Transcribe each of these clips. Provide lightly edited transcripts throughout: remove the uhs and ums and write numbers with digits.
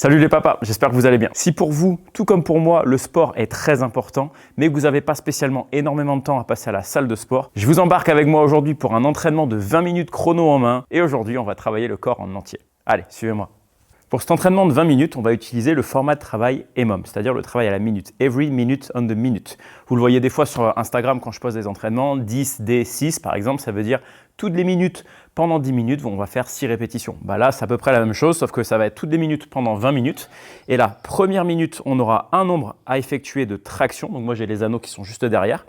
Salut les papas, j'espère que vous allez bien. Si pour vous, tout comme pour moi, le sport est très important, mais que vous n'avez pas spécialement énormément de temps à passer à la salle de sport, je vous embarque avec moi aujourd'hui pour un entraînement de 20 minutes chrono en main et aujourd'hui, on va travailler le corps en entier. Allez, suivez-moi. Pour cet entraînement de 20 minutes, on va utiliser le format de travail EMOM, c'est-à-dire le travail à la minute, every minute on the minute. Vous le voyez des fois sur Instagram quand je pose des entraînements, 10, D6 par exemple, ça veut dire toutes les minutes, pendant 10 minutes, on va faire 6 répétitions. Là, c'est à peu près la même chose, sauf que ça va être toutes les minutes pendant 20 minutes. Et la première minute, on aura un nombre à effectuer de traction. Donc moi, j'ai les anneaux qui sont juste derrière.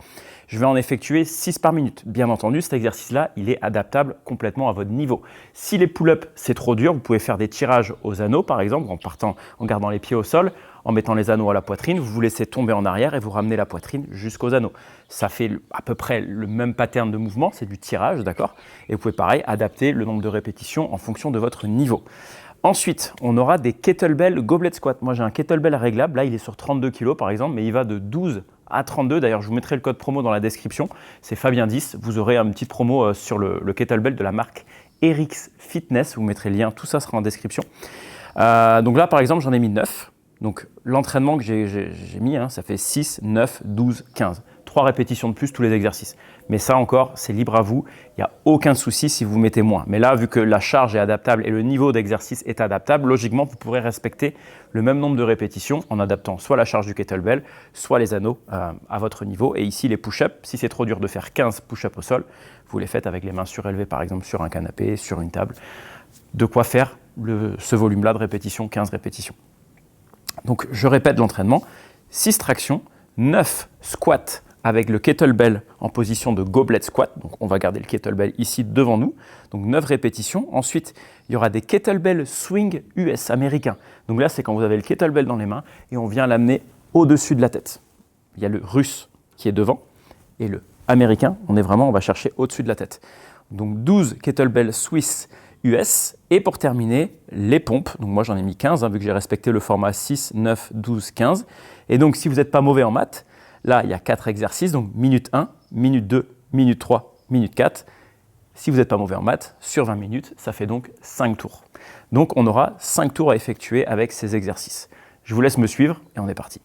Je vais en effectuer 6 par minute. Bien entendu, cet exercice-là, il est adaptable complètement à votre niveau. Si les pull-ups, c'est trop dur, vous pouvez faire des tirages aux anneaux, par exemple, en gardant les pieds au sol, en mettant les anneaux à la poitrine, vous vous laissez tomber en arrière et vous ramenez la poitrine jusqu'aux anneaux. Ça fait à peu près le même pattern de mouvement, c'est du tirage, d'accord? Et vous pouvez pareil adapter le nombre de répétitions en fonction de votre niveau. Ensuite, on aura des kettlebell goblet squat. Moi, j'ai un kettlebell réglable, là il est sur 32 kg par exemple, mais il va de 12 à 32. D'ailleurs, je vous mettrai le code promo dans la description, c'est Fabien10. Vous aurez une petite promo sur le kettlebell de la marque RX Fitness, vous mettrez le lien, tout ça sera en description. Donc là, par exemple, j'en ai mis 9. Donc l'entraînement que j'ai mis, ça fait 6, 9, 12, 15. 3 répétitions de plus tous les exercices. Mais ça encore, c'est libre à vous. Il n'y a aucun souci si vous mettez moins. Mais là, vu que la charge est adaptable et le niveau d'exercice est adaptable, logiquement, vous pourrez respecter le même nombre de répétitions en adaptant soit la charge du kettlebell, soit les anneaux à votre niveau. Et ici, les push-ups, si c'est trop dur de faire 15 push-ups au sol, vous les faites avec les mains surélevées, par exemple sur un canapé, sur une table. De quoi faire ce volume-là de répétitions, 15 répétitions. Donc, je répète l'entraînement, 6 tractions, 9 squats avec le kettlebell en position de goblet squat. Donc, on va garder le kettlebell ici devant nous. Donc, 9 répétitions. Ensuite, il y aura des kettlebell swing US américains. Donc là, c'est quand vous avez le kettlebell dans les mains et on vient l'amener au-dessus de la tête. Il y a le russe qui est devant et le américain, on va chercher au-dessus de la tête. Donc, 12 kettlebell Swiss US. Et pour terminer, les pompes. Donc moi, j'en ai mis 15, vu que j'ai respecté le format 6, 9, 12, 15. Et donc, si vous n'êtes pas mauvais en maths, là, il y a 4 exercices. Donc, minute 1, minute 2, minute 3, minute 4. Si vous n'êtes pas mauvais en maths, sur 20 minutes, ça fait donc 5 tours. Donc, on aura 5 tours à effectuer avec ces exercices. Je vous laisse me suivre et on est parti.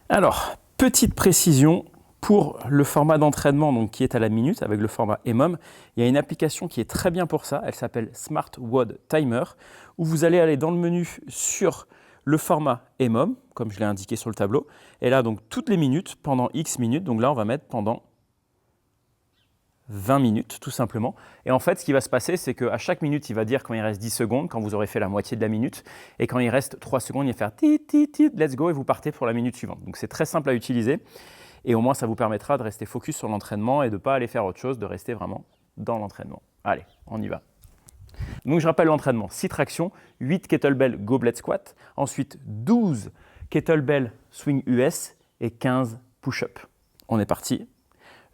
Alors, petite précision. Pour le format d'entraînement qui est à la minute avec le format EMOM, il y a une application qui est très bien pour ça, elle s'appelle Smart WOD Timer, où vous allez aller dans le menu sur le format EMOM, comme je l'ai indiqué sur le tableau, et là donc toutes les minutes, pendant X minutes, donc là on va mettre pendant 20 minutes tout simplement. Et en fait ce qui va se passer c'est qu'à chaque minute il va dire quand il reste 10 secondes, quand vous aurez fait la moitié de la minute, et quand il reste 3 secondes il va faire tit tit tit, let's go, et vous partez pour la minute suivante. Donc c'est très simple à utiliser. Et au moins, ça vous permettra de rester focus sur l'entraînement et de ne pas aller faire autre chose, de rester vraiment dans l'entraînement. Allez, on y va. Donc, je rappelle l'entraînement. 6 tractions, 8 kettlebell goblet squat, ensuite 12 kettlebell swing US et 15 push-up. On est parti.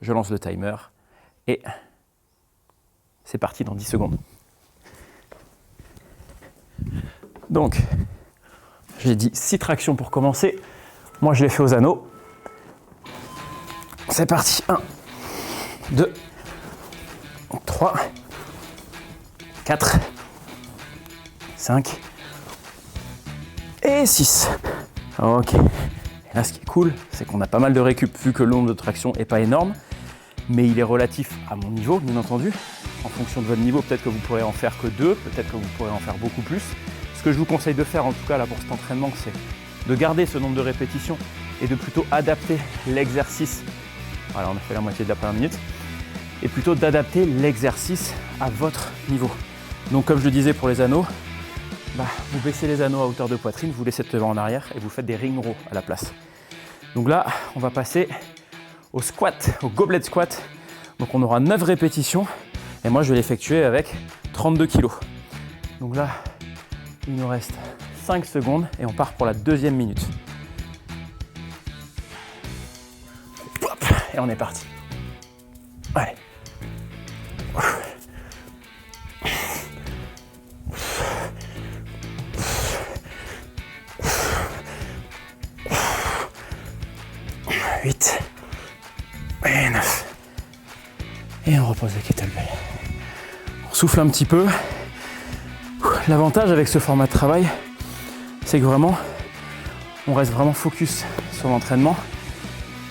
Je lance le timer et c'est parti dans 10 secondes. Donc, j'ai dit 6 tractions pour commencer. Moi, je l'ai fait aux anneaux. C'est parti, 1, 2, 3, 4, 5 et 6. Ok. Et là, ce qui est cool, c'est qu'on a pas mal de récup, vu que le nombre de tractions n'est pas énorme, mais il est relatif à mon niveau, bien entendu. En fonction de votre niveau, peut-être que vous pourrez en faire que 2, peut-être que vous pourrez en faire beaucoup plus. Ce que je vous conseille de faire, en tout cas là pour cet entraînement, c'est de garder ce nombre de répétitions et de plutôt adapter l'exercice. Voilà, on a fait la moitié de la première minute. Et plutôt d'adapter l'exercice à votre niveau. Donc comme je le disais pour les anneaux, vous baissez les anneaux à hauteur de poitrine, vous laissez le devant en arrière et vous faites des ring rows à la place. Donc là, on va passer au squat, au goblet squat. Donc on aura 9 répétitions et moi je vais l'effectuer avec 32 kg. Donc là, il nous reste 5 secondes et on part pour la deuxième minute. Et on est parti. Allez. Et 9. Et on repose le kettlebell. On souffle un petit peu. L'avantage avec ce format de travail, c'est que vraiment, on reste vraiment focus sur l'entraînement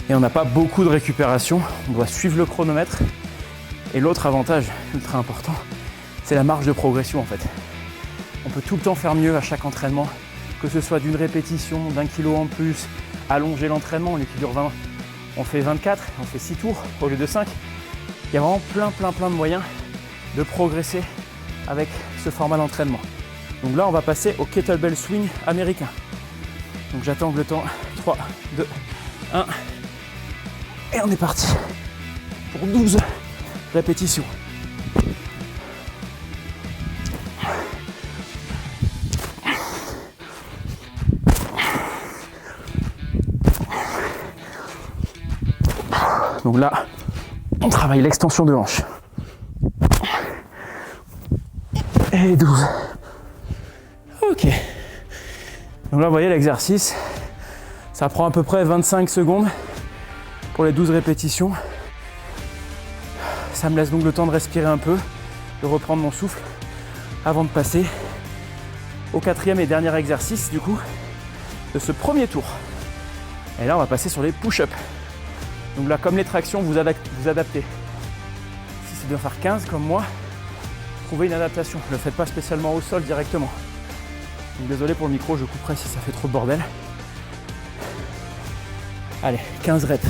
et on n'a pas beaucoup de récupération. On doit suivre le chronomètre. Et l'autre avantage ultra important, c'est la marge de progression en fait. On peut tout le temps faire mieux à chaque entraînement, que ce soit d'une répétition, d'un kilo en plus, allonger l'entraînement, les qui dure 20, on fait 24, on fait 6 tours au lieu de 5. Il y a vraiment plein de moyens de progresser avec ce format d'entraînement. Donc là, on va passer au kettlebell swing américain. Donc j'attends le temps. 3, 2, 1. Et on est parti pour 12 répétitions. Donc là, on travaille l'extension de hanche. Et 12. Ok. Donc là, vous voyez l'exercice. Ça prend à peu près 25 secondes pour les 12 répétitions. Ça me laisse donc le temps de respirer un peu, de reprendre mon souffle avant de passer au 4e et dernier exercice du coup de ce premier tour. Et là, on va passer sur les push-ups. Donc là, comme les tractions, vous adaptez. Si c'est de faire 15 comme moi, trouvez une adaptation. Ne le faites pas spécialement au sol directement. Donc désolé pour le micro, je couperai si ça fait trop de bordel. Allez, 15 reps.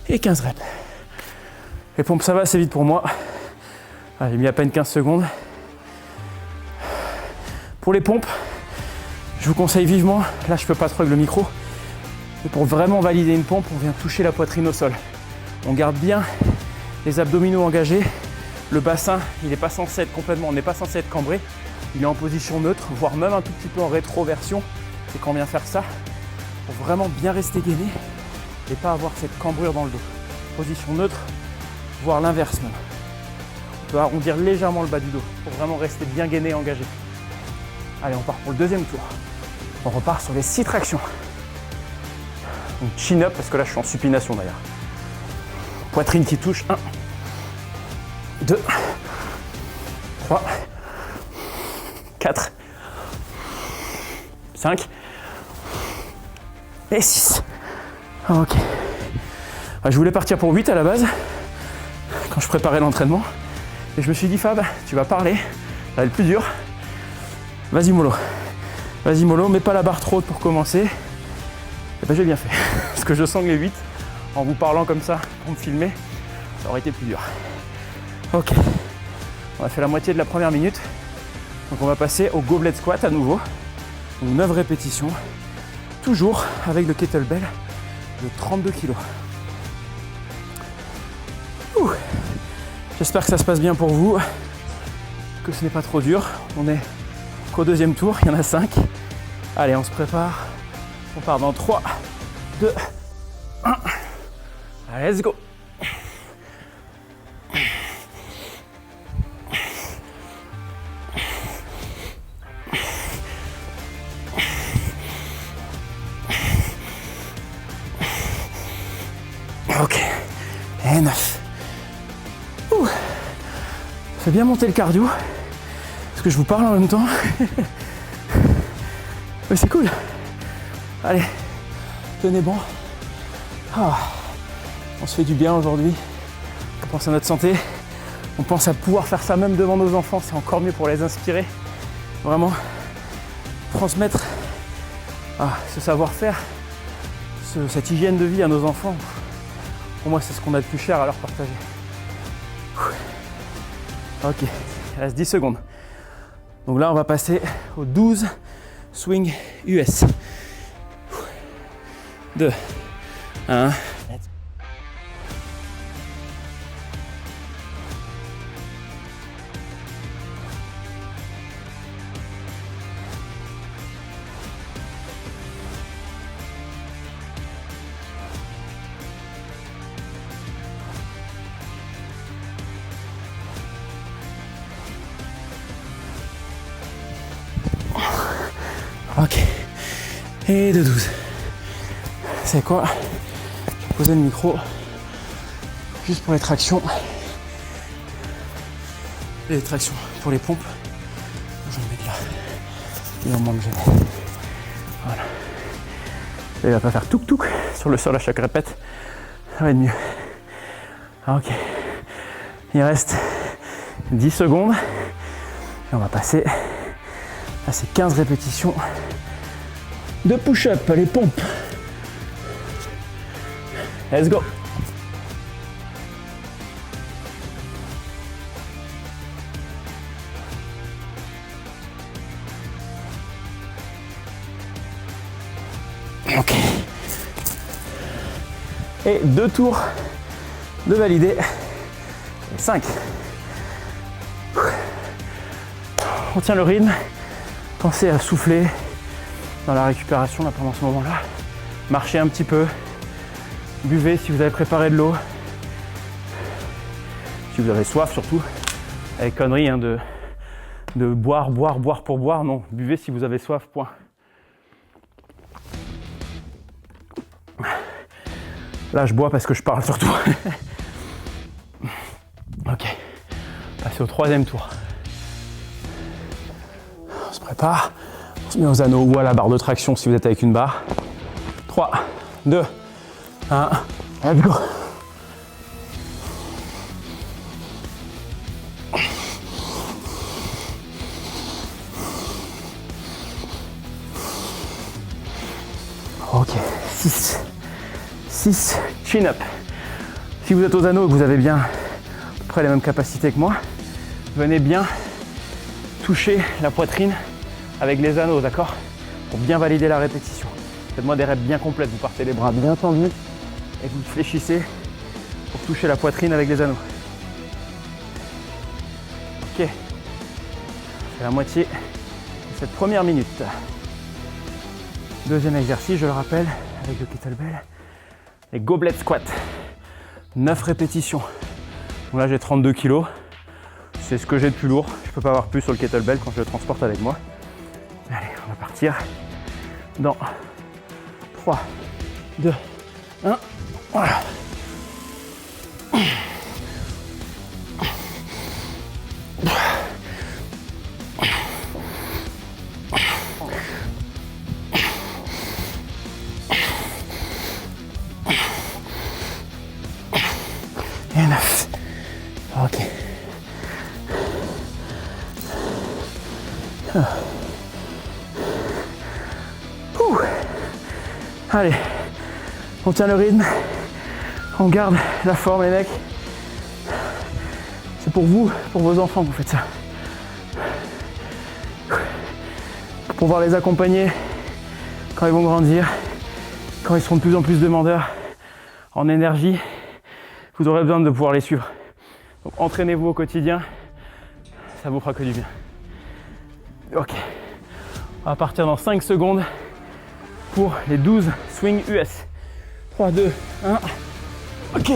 Et 15 reps. Les pompes, ça va assez vite pour moi. J'ai mis à peine 15 secondes. Pour les pompes, je vous conseille vivement, là je peux pas trop avec le micro, mais pour vraiment valider une pompe, on vient toucher la poitrine au sol. On garde bien les abdominaux engagés. Le bassin, il n'est pas censé être complètement, on n'est pas censé être cambré. Il est en position neutre, voire même un tout petit peu en rétroversion. C'est quand on vient faire ça, pour vraiment bien rester gainé et pas avoir cette cambrure dans le dos. Position neutre, voire l'inverse même. On peut arrondir légèrement le bas du dos pour vraiment rester bien gainé et engagé. Allez, on part pour le deuxième tour. On repart sur les 6 tractions. Donc chin-up, parce que là je suis en supination d'ailleurs. Poitrine qui touche. 1, 2, 3, 4, 5 et 6. Ok. Je voulais partir pour 8 à la base, quand je préparais l'entraînement. Et je me suis dit, Fab, tu vas parler, ça va être plus dur. Vas-y mollo. Vas-y mollo, mets pas la barre trop haute pour commencer. Et ben j'ai bien fait. Parce que je sens que les 8, en vous parlant comme ça, pour me filmer, ça aurait été plus dur. Ok. On a fait la moitié de la première minute. Donc on va passer au goblet squat à nouveau. Donc 9 répétitions. Toujours avec le kettlebell de 32 kg. J'espère que ça se passe bien pour vous, que ce n'est pas trop dur. On est qu'au deuxième tour, il y en a 5. Allez, on se prépare. On part dans 3, 2, 1. Allez, let's go. Ok. Et 9. Fais bien monter le cardio, parce que je vous parle en même temps. Mais c'est cool. Allez, tenez bon. On se fait du bien aujourd'hui. On pense à notre santé. On pense à pouvoir faire ça même devant nos enfants. C'est encore mieux pour les inspirer. Vraiment, transmettre ce savoir-faire, cette hygiène de vie à nos enfants. Pour moi, c'est ce qu'on a de plus cher à leur partager. Ok, il reste 10 secondes. Donc là, on va passer aux 12 swing US. 2, 1. Ok, Et de 12. C'est quoi? Je vais poser le micro juste pour les tractions. Et les tractions pour les pompes. Je vais le mettre là. Il va moins me gêner. Voilà. Et il va pas faire touk-touk sur le sol à chaque répète. Ça va être mieux. Ok. Il reste 10 secondes. Et on va passer à ces 15 répétitions de push-up, les pompes. Let's go. Ok. Et 2 tours de valider. 5. On tient le rythme. Pensez à souffler dans la récupération là, pendant ce moment-là. Marchez un petit peu. Buvez si vous avez préparé de l'eau. Si vous avez soif surtout. Avec connerie hein, de boire pour boire. Non, buvez si vous avez soif, point. Là, je bois parce que je parle surtout. Ok. Passer au 3e tour. On se prépare. On se met aux anneaux ou à la barre de traction si vous êtes avec une barre. 3, 2, 1. Let's go. Ok. 6 chin-up. Si vous êtes aux anneaux et que vous avez bien à peu près les mêmes capacités que moi, venez bien toucher la poitrine avec les anneaux, d'accord? Pour bien valider la répétition. Faites-moi des reps bien complètes, vous partez les bras bien tendus et vous fléchissez pour toucher la poitrine avec les anneaux. Ok, c'est la moitié de cette première minute. Deuxième exercice, je le rappelle, avec le kettlebell. Les goblet squats, 9 répétitions. Donc là j'ai 32 kg, c'est ce que j'ai de plus lourd. Je peux pas avoir plus sur le kettlebell quand je le transporte avec moi. Allez, on va partir dans 3, 2, 1. Voilà. Et 9. Ok. Allez, on tient le rythme, on garde la forme les mecs. C'est pour vous, pour vos enfants que vous faites ça. Pour pouvoir les accompagner quand ils vont grandir, quand ils seront de plus en plus demandeurs en énergie, vous aurez besoin de pouvoir les suivre. Donc entraînez-vous au quotidien, ça vous fera que du bien. Ok, on va partir dans 5 secondes pour les 12 swings US. 3, 2, 1. Ok.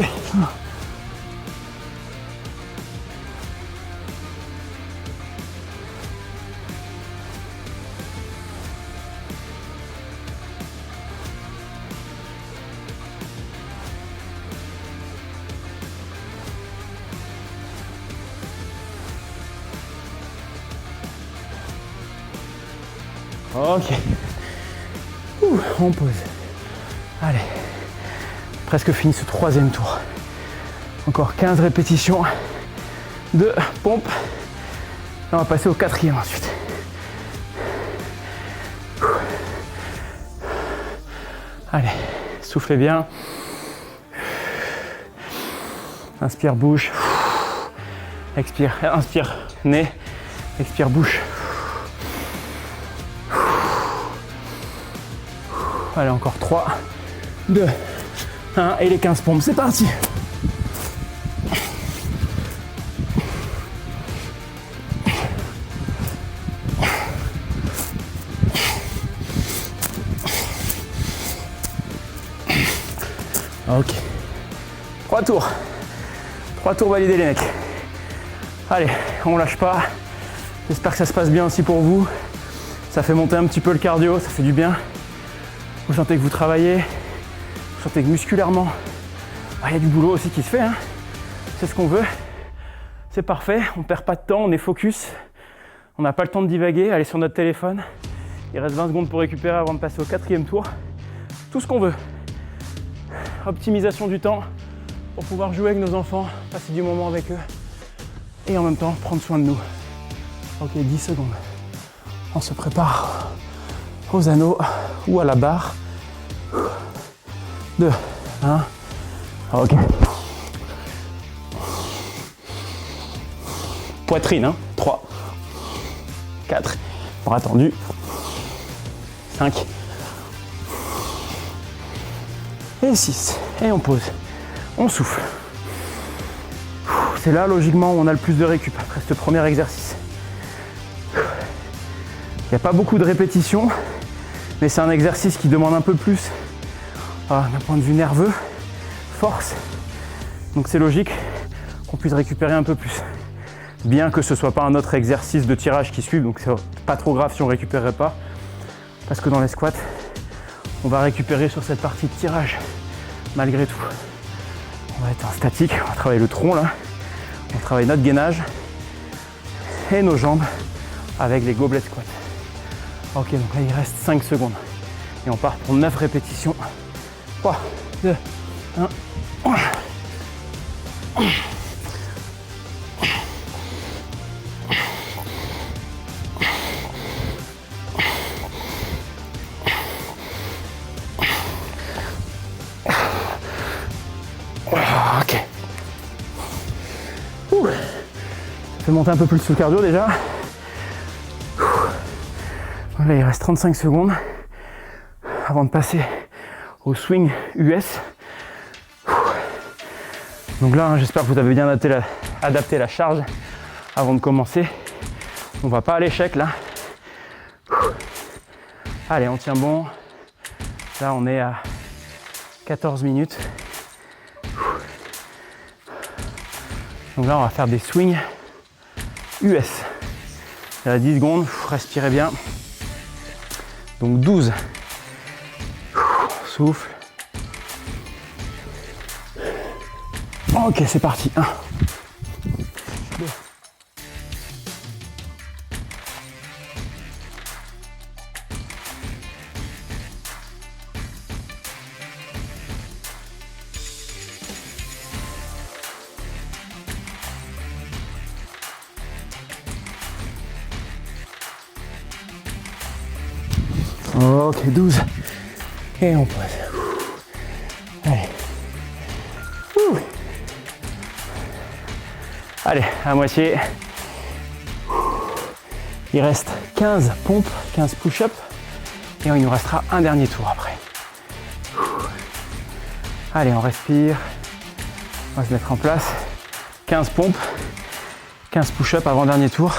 Ok. On pose. Allez. Presque fini ce 3e tour. Encore 15 répétitions de pompe. On va passer au 4e ensuite. Allez, soufflez bien. Inspire bouche. Expire, inspire nez. Expire bouche. Allez, encore 3, 2, 1 et les 15 pompes, c'est parti. Ok. 3 tours. 3 tours validés les mecs. Allez, on lâche pas. J'espère que ça se passe bien aussi pour vous. Ça fait monter un petit peu le cardio, ça fait du bien. Vous sentez que vous travaillez, vous sentez que musculairement, il y a du boulot aussi qui se fait, hein. C'est ce qu'on veut. C'est parfait, on ne perd pas de temps, on est focus. On n'a pas le temps de divaguer, aller sur notre téléphone. Il reste 20 secondes pour récupérer avant de passer au 4e tour. Tout ce qu'on veut. Optimisation du temps pour pouvoir jouer avec nos enfants, passer du moment avec eux et en même temps prendre soin de nous. Ok, 10 secondes. On se prépare aux anneaux ou à la barre. 2, 1. Ok. Poitrine, hein. 3, 4, bras tendus. 5. Et 6. Et on pose. On souffle. C'est là, logiquement, où on a le plus de récup après ce premier exercice. Il n'y a pas beaucoup de répétitions, mais c'est un exercice qui demande un peu plus d'un point de vue nerveux, force. Donc c'est logique qu'on puisse récupérer un peu plus. Bien que ce ne soit pas un autre exercice de tirage qui suit, donc c'est pas trop grave si on ne récupérerait pas. Parce que dans les squats, on va récupérer sur cette partie de tirage, malgré tout. On va être en statique, on va travailler le tronc là. On travaille notre gainage et nos jambes avec les goblet squats. Ok, donc là il reste 5 secondes. Et on part pour 9 répétitions. 3, 2, 1. Ok. Ça fait monter un peu plus le cardio déjà. Là il reste 35 secondes avant de passer au swing US. Donc là j'espère que vous avez bien adapté la charge avant de commencer. On va pas à l'échec là. Allez, on tient bon. Là on est à 14 minutes. Donc là on va faire des swings US. À 10 secondes, respirez bien. Donc 12. Souffle. Ok, c'est parti. 1, 2. Ok, 12. Et on pose. Allez. Allez, à moitié. Il reste 15 pompes, 15 push-ups. Et il nous restera un dernier tour après. Allez, on respire. On va se mettre en place. 15 pompes, 15 push-ups avant dernier tour.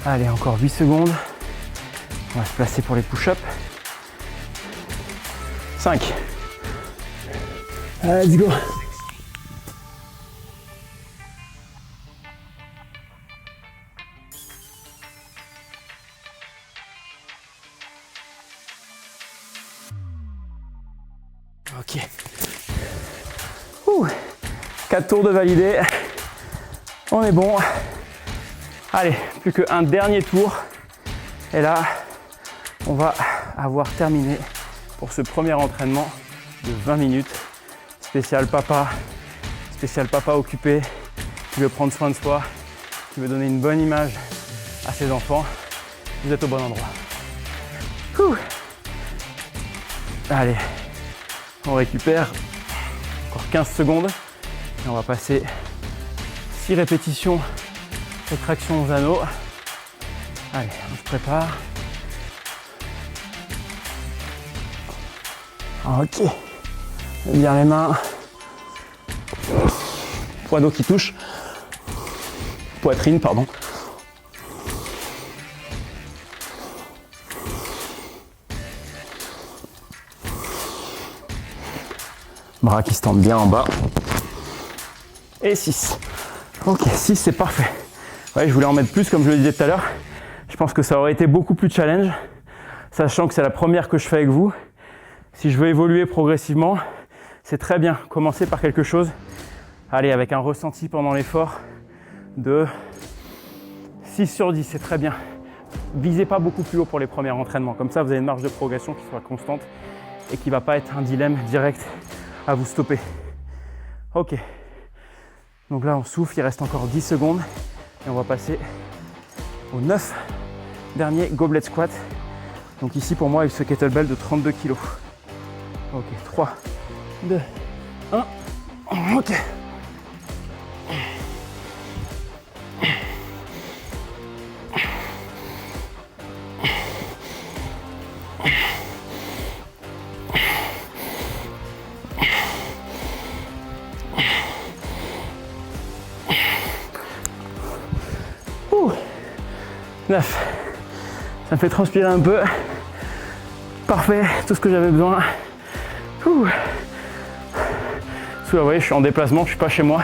Allez, encore 8 secondes. On va se placer pour les push-ups. 5. Let's go. Ok. 4 tours de validé. On est bon. Allez, plus qu'un dernier tour. Et là, on va avoir terminé pour ce premier entraînement de 20 minutes. Spécial papa occupé, qui veut prendre soin de soi, qui veut donner une bonne image à ses enfants. Vous êtes au bon endroit. Allez, on récupère encore 15 secondes et on va passer 6 répétitions de traction aux anneaux. Allez, on se prépare. Ok, bien les mains. Poids d'eau qui touche. Poitrine, pardon. Bras qui se tendent bien en bas. Et 6. Ok, 6 c'est parfait. Ouais, je voulais en mettre plus comme je le disais tout à l'heure. Je pense que ça aurait été beaucoup plus challenge, sachant que c'est la première que je fais avec vous Si je veux évoluer progressivement, c'est très bien. Commencer par quelque chose, allez, avec un ressenti pendant l'effort de 6 sur 10, c'est très bien. Visez pas beaucoup plus haut pour les premiers entraînements. Comme ça, vous avez une marge de progression qui sera constante et qui ne va pas être un dilemme direct à vous stopper. Ok. Donc là, on souffle, il reste encore 10 secondes et on va passer aux 9 derniers goblet squats. Donc ici, pour moi, avec ce kettlebell de 32 kg. Ok, 3, 2, 1. Ok. Ouh. 9. Ça me fait transpirer un peu. Parfait, tout ce que j'avais besoin. Ouh. Vous voyez, je suis en déplacement, je ne suis pas chez moi.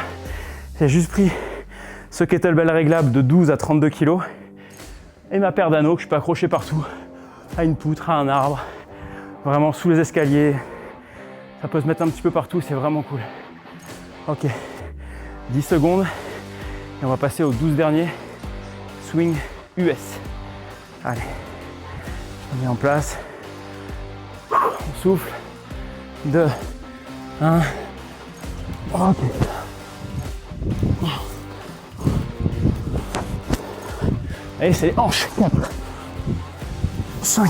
J'ai juste pris ce kettlebell réglable de 12 à 32 kg et ma paire d'anneaux que je peux accrocher partout, à une poutre, à un arbre, vraiment sous les escaliers. Ça peut se mettre un petit peu partout, c'est vraiment cool. Ok, 10 secondes et on va passer aux 12 derniers swing US. Allez, on met en place. On souffle. 2, 1. Ok. Allez, c'est les hanches. 4, 5.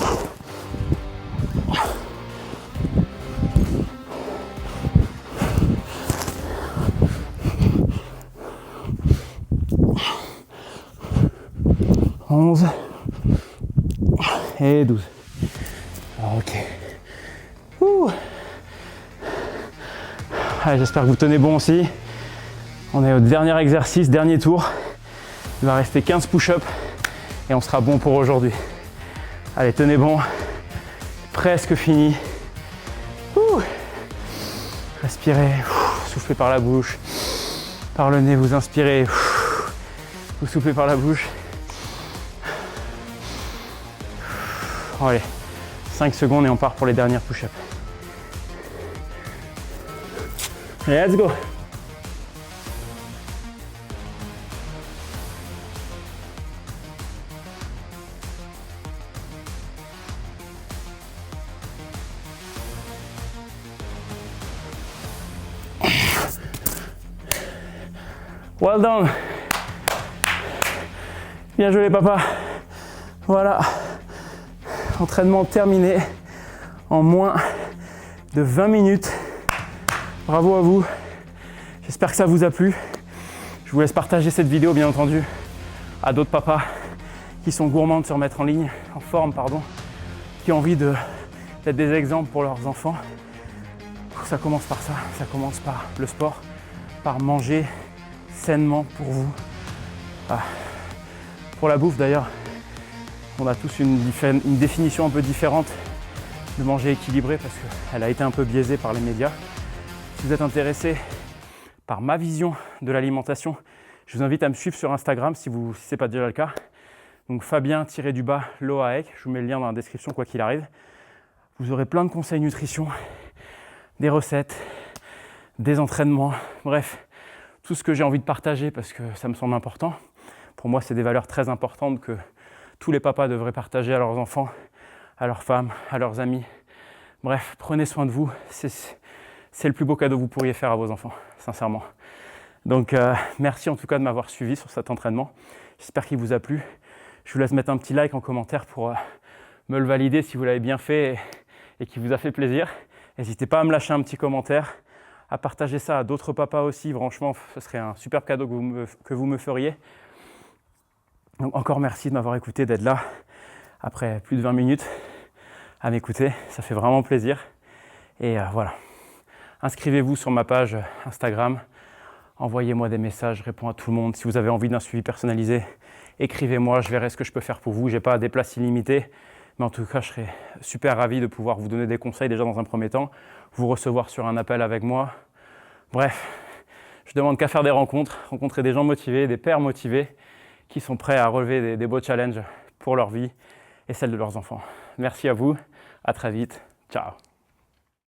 11 et 12. Ok. Allez, j'espère que vous tenez bon aussi. On est au dernier exercice, dernier tour. Il va rester 15 push-ups et on sera bon pour aujourd'hui. Allez, tenez bon. Presque fini. Respirez. Soufflez par la bouche. Par le nez, vous inspirez. Vous soufflez par la bouche. Allez, 5 secondes et on part pour les dernières push-ups. Let's go! Well done! Bien joué papa! Voilà, entraînement terminé en moins de 20 minutes. Bravo à vous, j'espère que ça vous a plu. Je vous laisse partager cette vidéo bien entendu à d'autres papas qui sont gourmands de se remettre en forme, qui ont envie d'être des exemples pour leurs enfants. Ça commence par ça, ça commence par le sport, par manger sainement pour vous. Pour la bouffe d'ailleurs, on a tous une définition un peu différente de manger équilibré parce qu'elle a été un peu biaisée par les médias. Si vous êtes intéressé par ma vision de l'alimentation, je vous invite à me suivre sur Instagram si ce n'est pas déjà le cas. Donc Fabien-Loaec, je vous mets le lien dans la description quoi qu'il arrive. Vous aurez plein de conseils nutrition, des recettes, des entraînements, bref, tout ce que j'ai envie de partager parce que ça me semble important. Pour moi, c'est des valeurs très importantes que tous les papas devraient partager à leurs enfants, à leurs femmes, à leurs amis. Bref, prenez soin de vous. C'est le plus beau cadeau que vous pourriez faire à vos enfants, sincèrement. Donc, merci en tout cas de m'avoir suivi sur cet entraînement. J'espère qu'il vous a plu. Je vous laisse mettre un petit like en commentaire pour me le valider si vous l'avez bien fait et qu'il vous a fait plaisir. N'hésitez pas à me lâcher un petit commentaire, à partager ça à d'autres papas aussi. Franchement, ce serait un superbe cadeau que vous me feriez. Donc, encore merci de m'avoir écouté, d'être là après plus de 20 minutes à m'écouter. Ça fait vraiment plaisir. Et voilà. Inscrivez-vous sur ma page Instagram, envoyez-moi des messages, je réponds à tout le monde. Si vous avez envie d'un suivi personnalisé, écrivez-moi, je verrai ce que je peux faire pour vous. Je n'ai pas des places illimitées, mais en tout cas, je serais super ravi de pouvoir vous donner des conseils déjà dans un premier temps, vous recevoir sur un appel avec moi. Bref, je demande qu'à faire des rencontres, rencontrer des gens motivés, des pères motivés qui sont prêts à relever des beaux challenges pour leur vie et celle de leurs enfants. Merci à vous, à très vite, ciao.